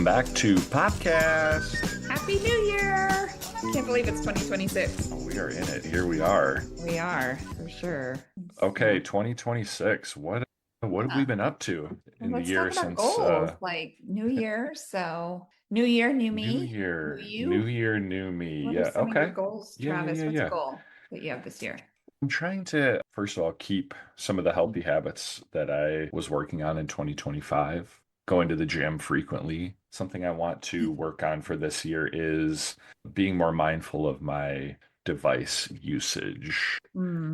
back to PoPCast. Happy New Year! Can't believe it's 2026. We are in it. Here we are. We are, for sure. Okay, 2026. What have we Yeah. been up to Well, in the let's year talk about since goals, like New Year. So, New Year, new New me, new Year, New you. Year, new me. What are Yeah, some of your okay. goals, Yeah, yeah, Travis? yeah, What's a yeah. goal that you have this year? I'm trying to, first of all, keep some of the healthy habits that I was working on in 2025. Going to the gym frequently. Something I want to work on for this year is being more mindful of my device usage.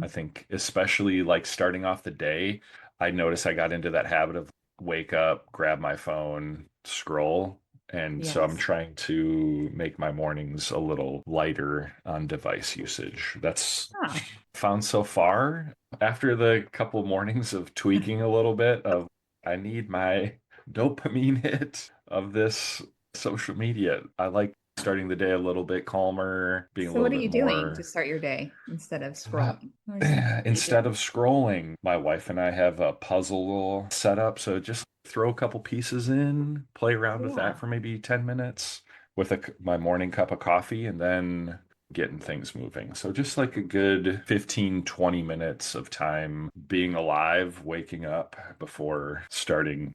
I Mm, think, especially like starting off the day, I noticed I got into that habit of wake up, grab my phone, scroll. And so I'm yes. trying to make my mornings a little lighter on device usage. That's Ah, found so far after the couple mornings of tweaking a little bit of I need my dopamine hit of this social media. I like starting the day a little bit calmer, being a so little what are bit you doing to more start your day instead of uh, scrolling? What are some things that you instead do? of scrolling. My wife and I have a puzzle set up, so just throw a couple pieces in, play around with that Yeah. for maybe 10 minutes with my morning cup of coffee, and then getting things moving. So just like a good 15, 20 minutes of time being alive, waking up before starting.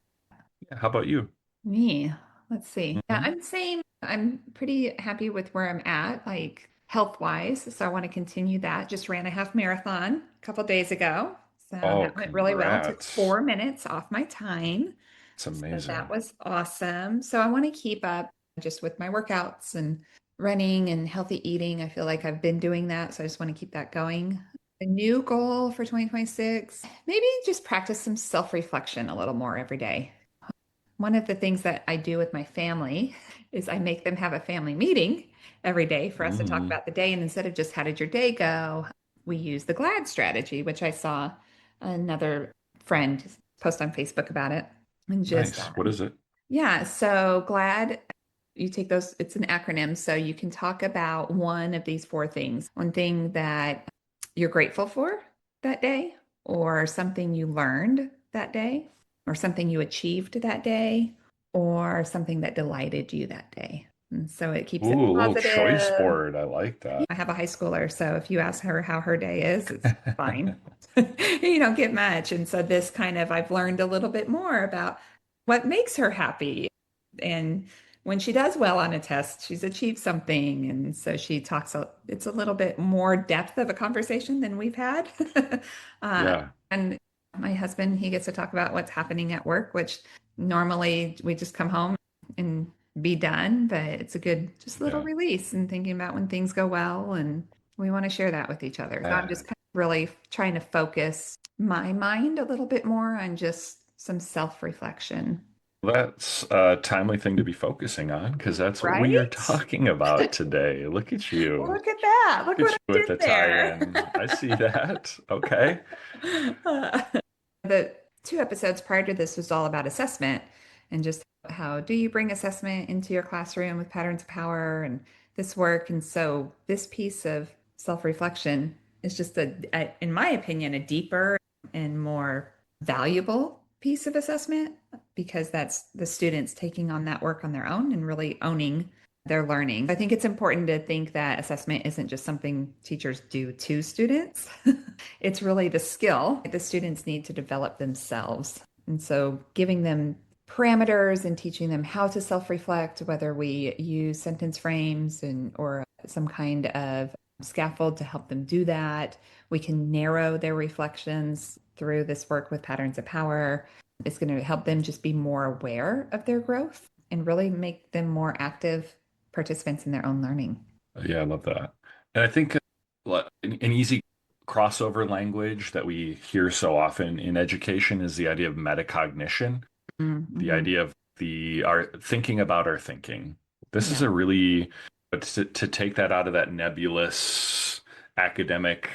Yeah, how about you? Me, let's see. Yeah, Hmm. I'm saying I'm pretty happy with where I'm at, like health wise. So I want to continue that. Just ran a half marathon a couple days ago. So Oh, that went really well. Took congrats. 4 minutes off my time. It's So that amazing. was awesome. So I want to keep up just with my workouts and running and healthy eating. I feel like I've been doing that. So I just want to keep that going. A new goal for 2026, maybe just practice some self-reflection a little more every day. One of the things that I do with my family is I make them have a family meeting every day for us to talk Mm, about the day. And instead of just how did your day go, we use the GLAD strategy, which I saw another friend post on Facebook about it. And just, nice. What is it? yeah, so GLAD, you take those, it's an acronym. So you can talk about one of these four things. One thing that you're grateful for that day, or something you learned that day, or something you achieved that day, or something that delighted you that day. And so it keeps it Ooh, a little choice positive. board. I like that. I have a high schooler, so if you ask her how her day is, it's fine. You don't get much. And so this kind of, I've learned a little bit more about what makes her happy. And when she does well on a test, she's achieved something. And so she talks, it's a little bit more depth of a conversation than we've had. uh, Yeah. and my husband, he gets to talk about what's happening at work, which normally we just come home and be done, but it's a good, just little Yeah. release and thinking about when things go well. And we want to share that with each other. So I'm Uh, just kind of really trying to focus my mind a little bit more on just some self-reflection. that's a timely thing to be focusing on because that's what we are Right? talking about today. Look at you. Look at that. Look Look at what you I with did the there. tie-in. I see that. Okay. Uh, the two episodes prior to this was all about assessment and just how do you bring assessment into your classroom with patterns of power and this work. And so this piece of self-reflection is just in my opinion, a deeper and more valuable piece of assessment because that's the students taking on that work on their own and really owning their learning. I think it's important to think that assessment isn't just something teachers do to students. It's really the skill the students need to develop themselves. And so giving them parameters and teaching them how to self-reflect, whether we use sentence frames and or some kind of scaffold to help them do that. We can narrow their reflections through this work with patterns of power. It's going to help them just be more aware of their growth and really make them more active participants in their own learning. Yeah, I love that. And I think an easy crossover language that we hear so often in education is the idea of metacognition, the Mm-hmm. idea of the our thinking about our thinking. This is Yeah. a really but to take that out of that nebulous academic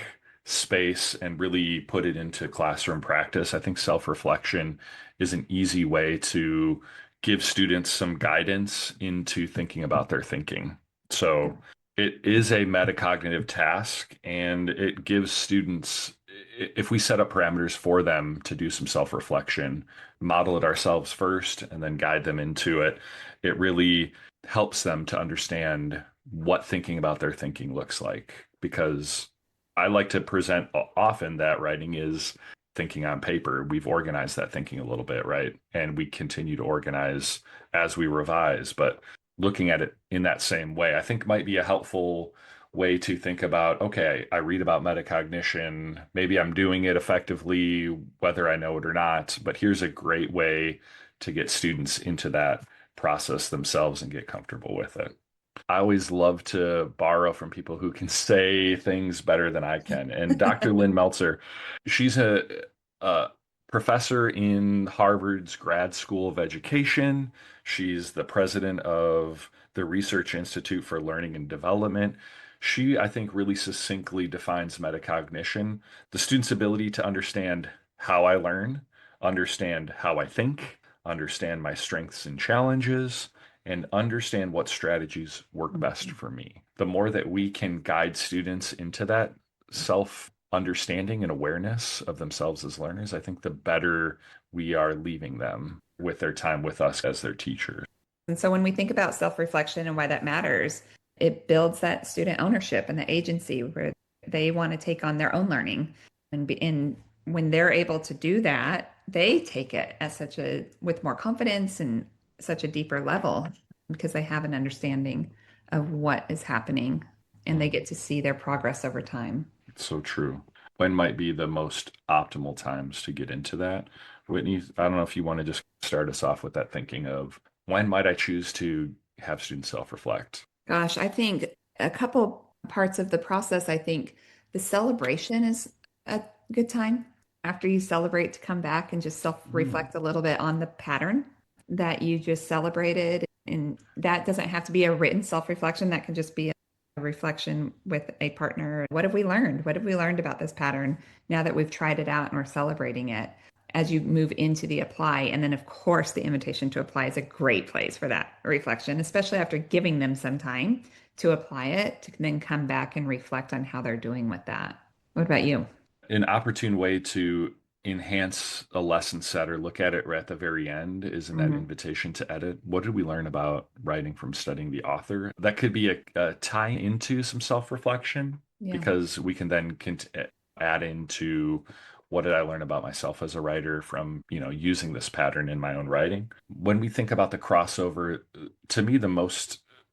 space and really put it into classroom practice. I think self-reflection is an easy way to give students some guidance into thinking about their thinking. So it is a metacognitive task, and it gives students, if we set up parameters for them to do some self-reflection, model it ourselves first, and then guide them into it, it really helps them to understand what thinking about their thinking looks like. Because I like to present often that writing is thinking on paper. We've organized that thinking a little bit, right? And we continue to organize as we revise. But looking at it in that same way, I think might be a helpful way to think about, okay, I read about metacognition. Maybe I'm doing it effectively, whether I know it or not. But here's a great way to get students into that process themselves and get comfortable with it. I always love to borrow from people who can say things better than I can. And Dr. Lynn Meltzer, she's a professor in Harvard's Grad School of Education. She's the president of the Research Institute for Learning and Development. She, I think, really succinctly defines metacognition, the student's ability to understand how I learn, understand how I think, understand my strengths and challenges, and understand what strategies work best Mhm. for me. The more that we can guide students into that self understanding and awareness of themselves as learners, I think the better we are leaving them with their time with us as their teachers. And so when we think about self-reflection and why that matters, it builds that student ownership and the agency where they want to take on their own learning. And when they're able to do that, they take it as such a with more confidence and such a deeper level because they have an understanding of what is happening and they Mm, get to see their progress over time. it's so true. When might be the most optimal times to get into that? Whitney, I don't know if you want to just start us off with that thinking of when might I choose to have students self reflect? Gosh, I think a couple parts of the process, I think the celebration is a good time after you celebrate to come back and just Mm, self-reflect a little bit on the pattern that you just celebrated. And that doesn't have to be a written self-reflection. That can just be a reflection with a partner. What have we learned? What have we learned about this pattern now that we've tried it out and we're celebrating it? As you move into the apply. And then, of course, the invitation to apply is a great place for that reflection, especially after giving them some time to apply it, to then come back and reflect on how they're doing with that. What about you? an opportune way to enhance a lesson set or look at it right at the very end is in that Hmm. invitation to edit. What did we learn about writing from studying the author? That could be a tie into some self-reflection Yeah. because we can then add into what did I learn about myself as a writer from, using this pattern in my own writing. When we think about the crossover, to me,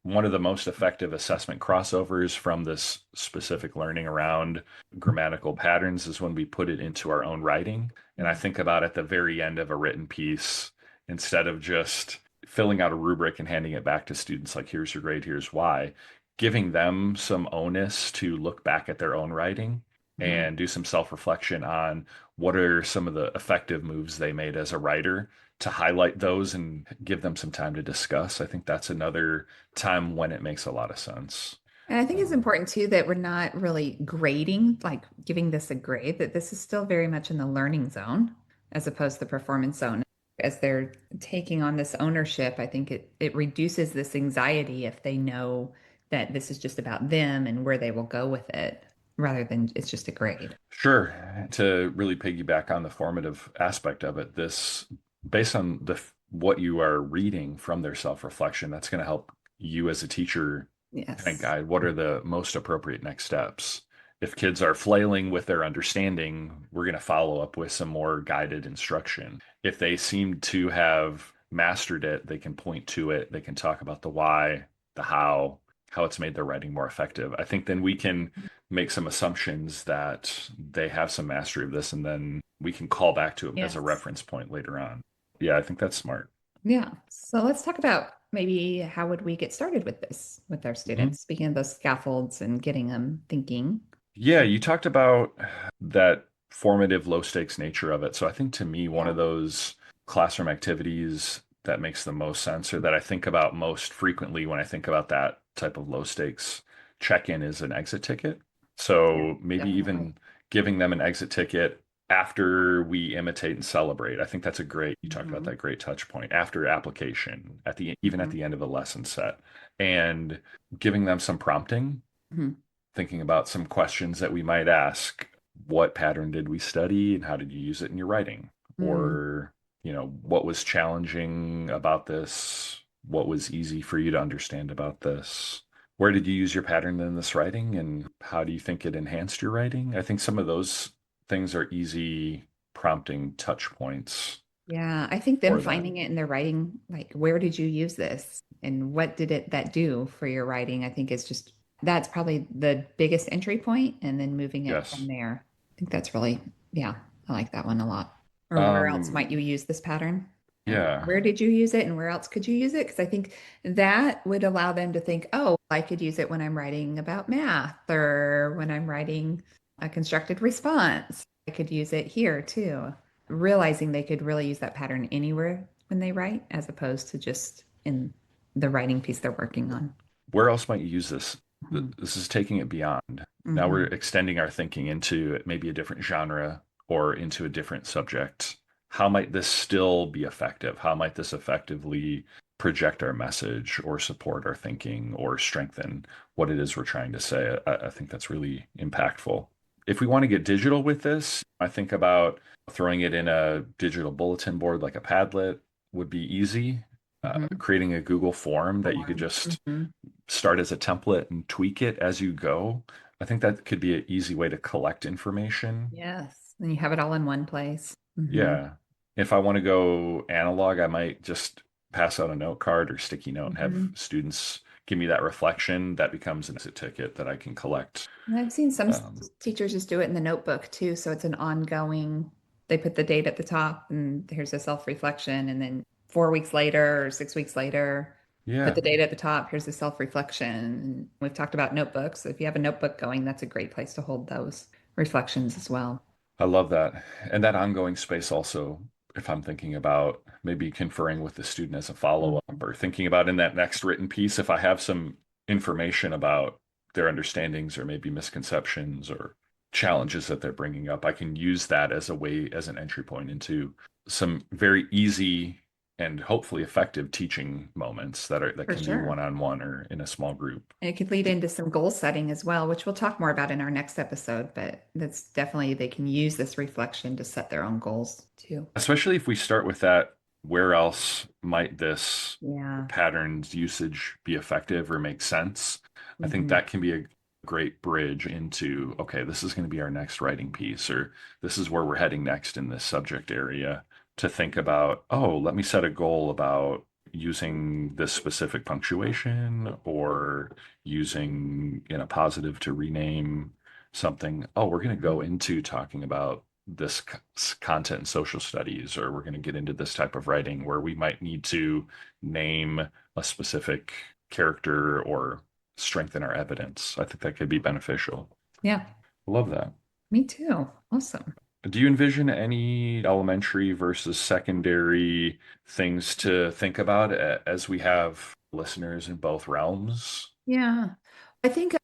one of the most effective assessment crossovers from this specific learning around grammatical patterns is when we put it into our own writing. And I think about at the very end of a written piece, instead of just filling out a rubric and handing it back to students like, here's your grade, here's why, giving them some onus to look back at their own writing Mm-hmm. and do some self reflection on what are some of the effective moves they made as a writer to highlight those and give them some time to discuss. I think that's another time when it makes a lot of sense. And I think it's Um, important too that we're not really grading, like giving this a grade, that this is still very much in the learning zone as opposed to the performance zone. As they're taking on this ownership, I think it reduces this anxiety if they know that this is just about them and where they will go with it rather than it's just a grade. Sure. To really piggyback on the formative aspect of it, based on what you are reading from their self-reflection, that's going to help you as a teacher kind of Yes. guide what are the most appropriate next steps. If kids are flailing with their understanding, we're going to follow up with some more guided instruction. If they seem to have mastered it, they can point to it, they can talk about the why, the how it's made their writing more effective. I think then we can make some assumptions that they have some mastery of this, and then we can call back to it as a Yes. reference point later on. Yeah, I think that's smart. Yeah. So let's talk about maybe how would we get started with this with our Mhm. students, speaking of those scaffolds and getting them thinking. Yeah, you talked about that formative low stakes nature of it. So I think to me, one Yeah. of those classroom activities that makes the most sense or that I think about most frequently when I think about that type of low stakes check-in is an exit ticket. Yeah, So maybe definitely. even giving them an exit ticket after we imitate and celebrate. I think that's you talked about Hmm. that great touch point after application, even at Hmm. the end of a lesson set, and giving them some prompting, Hmm. thinking about some questions that we might ask. What pattern did we study and how did you use it in your writing? Mm. Or, what was challenging about this? What was easy for you to understand about this? Where did you use your pattern in this writing, and how do you think it enhanced your writing? I think some of those things are easy prompting touch points Yeah, I think them for that. finding it in their writing, like where did you use this and what did it that do for your writing? I think is just that's probably the biggest entry point, and then moving it from Yes. there. I think that's really, yeah, I like that one a lot. Or where else Um, might you use this pattern? And yeah. where did you use it and where else could you use it? Because I think that would allow them to think, oh, I could use it when I'm writing about math or when I'm writing a constructed response. I could use it here too, realizing they could really use that pattern anywhere when they write, as opposed to just in the writing piece they're working on. Where else might you use this? Mhm. This is taking it beyond. Now we're Mhm. extending our thinking into maybe a different genre or into a different subject. How might this still be effective? How might this effectively project our message or support our thinking or strengthen what it is we're trying to say? I think that's really impactful. If we want to get digital with this, I think about throwing it in a digital bulletin board like a Padlet would be easy. Mhm. Creating a Google form that you could Form. just Mhm. start as a template and tweak it as you go. I think that could be an easy way to collect information. Yes. And you have it all in one place. Mhm. Yeah. If I want to go analog, I might just pass out a note card or sticky note and have Mhm. students give me that reflection. That becomes an exit ticket that I can collect. And I've seen some Um, teachers just do it in the notebook too. So it's an ongoing, they put the date at the top and here's a self-reflection. And then 4 weeks later or 6 weeks later, put yeah, the date at the top. Here's a self-reflection. And we've talked about notebooks. If you have a notebook going, that's a great place to hold those reflections as well. I love that. And that ongoing space also, if I'm thinking about maybe conferring with the student as a follow-up Mhm. or thinking about in that next written piece, if I have some information about their understandings or maybe misconceptions or challenges that they're bringing up, I can use that as a way, as an entry point into some very easy and hopefully effective teaching moments that For can be sure. one-on-one or in a small group. And it could lead into some goal setting as well, which we'll talk more about in our next episode. But that's definitely, they can use this reflection to set their own goals too. Especially if we start with that, where else might this Yeah. pattern's usage be effective or make sense? I think Mhm. that can be a great bridge into, okay, this is going to be our next writing piece, or this is where we're heading next in this subject area to think about, oh, let me set a goal about using this specific punctuation or using in a positive to rename something. Oh, we're going to go into talking about this content in social studies, or we're going to get into this type of writing where we might need to name a specific character or strengthen our evidence. I think that could be beneficial. Yeah. Love that. Me too. Awesome. Do you envision any elementary versus secondary things to think about as we have listeners in both realms? Yeah. I think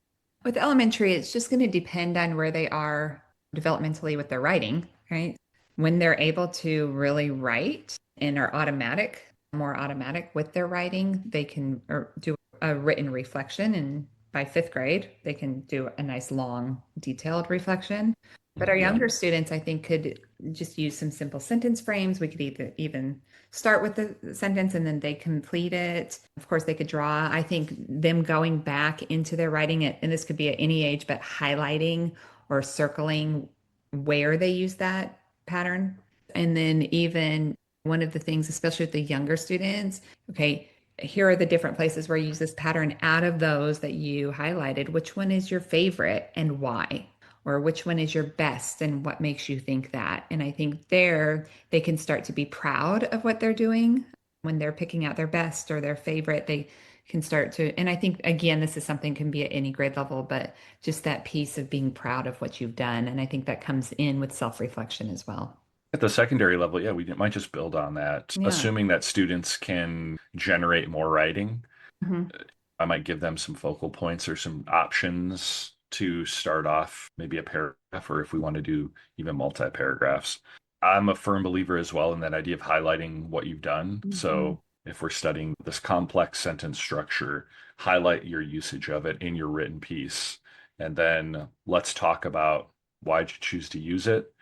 with elementary, it's just going to depend on where they are developmentally with their writing, right? When they're able to really write and are automatic, more automatic with their writing, they can do a written reflection. And by fifth grade, they can do a nice, long, detailed reflection. But our Yeah. younger students, I think, could just use some simple sentence frames. We could even start with the sentence and then they complete it. Of course, they could draw. I think them going back into their writing it, and this could be at any age, but highlighting or circling where they use that pattern. And then even one of the things, especially with the younger students, okay, here are the different places where you use this pattern. Out of those that you highlighted, which one is your favorite and why? Or which one is your best and what makes you think that? And I think there they can start to be proud of what they're doing when they're picking out their best or their favorite. They can start to, and I think again, this is something can be at any grade level, but just that piece of being proud of what you've done. And I think that comes in with self-reflection as well. At the secondary level, yeah, we might just build on that, Yeah. assuming that students can generate more writing. Mhm. I might give them some focal points or some options to start off maybe a paragraph, or if we want to do even multi-paragraphs. I'm a firm believer as well in that idea of highlighting what you've done. Mhm. So if we're studying this complex sentence structure, highlight your usage of it in your written piece. And then let's talk about why'd you choose to use it.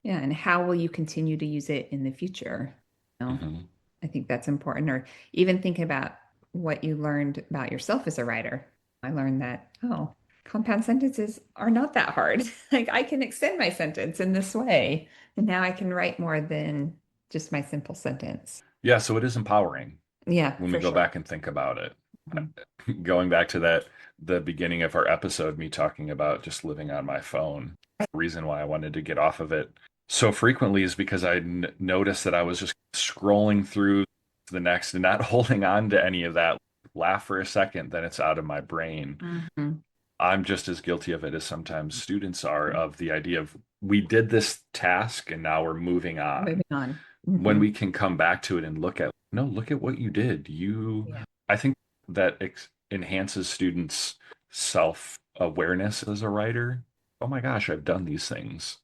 Yeah. And how will you continue to use it in the future? You know? Mhm. I think that's important. Or even thinking about what you learned about yourself as a writer. I learned that, oh, compound sentences are not that hard. Like I can extend my sentence in this way. And now I can write more than just my simple sentence. Yeah, so it is empowering Yeah, when we for go sure. back and think about it. Mhm. Going back to that, the beginning of our episode, me talking about just living on my phone. The reason why I wanted to get off of it so frequently is because I noticed that I was just scrolling through the next and not holding on to any of that. Laugh for a second, then it's out of my brain. Mhm. I'm just as guilty of it as sometimes students are of the idea of we did this task and now we're moving Moving on. on. When Hmm. we can come back to it and look at, no, look at what you did. Yeah. I think that enhances students' self-awareness as a writer. Oh my gosh, I've done these things.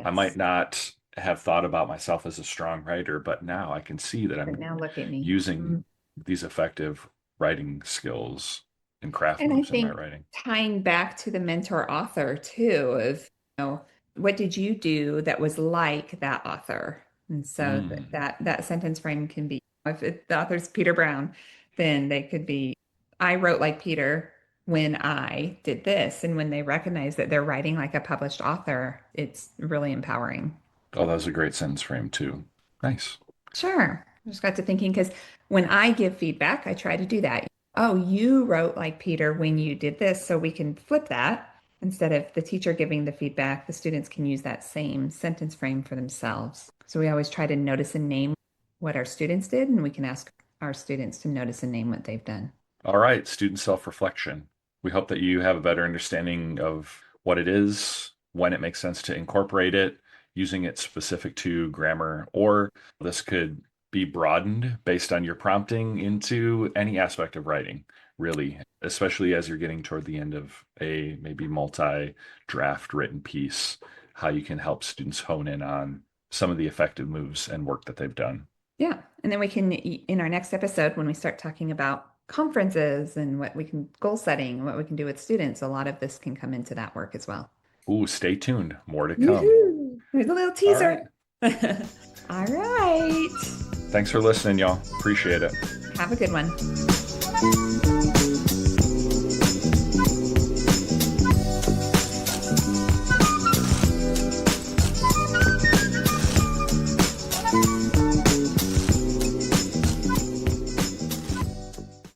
I might Yes. not have thought about myself as a strong writer, but now I can see that But I'm now look at me. using these effective writing skills and craft And I moves in my think writing. tying back to the mentor author too, of, what did you do that was like that author? And so Mm. that sentence frame can be, if the author's Peter Brown, then they could be, I wrote like Peter when I did this. And when they recognize that they're writing like a published author, it's really empowering. Oh, that was a great sentence frame too. Nice. Sure. I just got to thinking because when I give feedback, I try to do that. Oh, you wrote like Peter when you did this, so we can flip that. Instead of the teacher giving the feedback, the students can use that same sentence frame for themselves. So we always try to notice and name what our students did, and we can ask our students to notice and name what they've done. All right, student self-reflection. We hope that you have a better understanding of what it is, when it makes sense to incorporate it, using it specific to grammar, or this could be broadened based on your prompting into any aspect of writing, really, especially as you're getting toward the end of a maybe multi-draft written piece, how you can help students hone in on some of the effective moves and work that they've done. Yeah. And then we can, in our next episode, when we start talking about conferences and what we can, goal setting, and what we can do with students, a lot of this can come into that work as well. Ooh, stay tuned. More to come. Yoo-hoo! There's a little All right. teaser. All right. Thanks for listening, y'all. Appreciate it. Have a good one.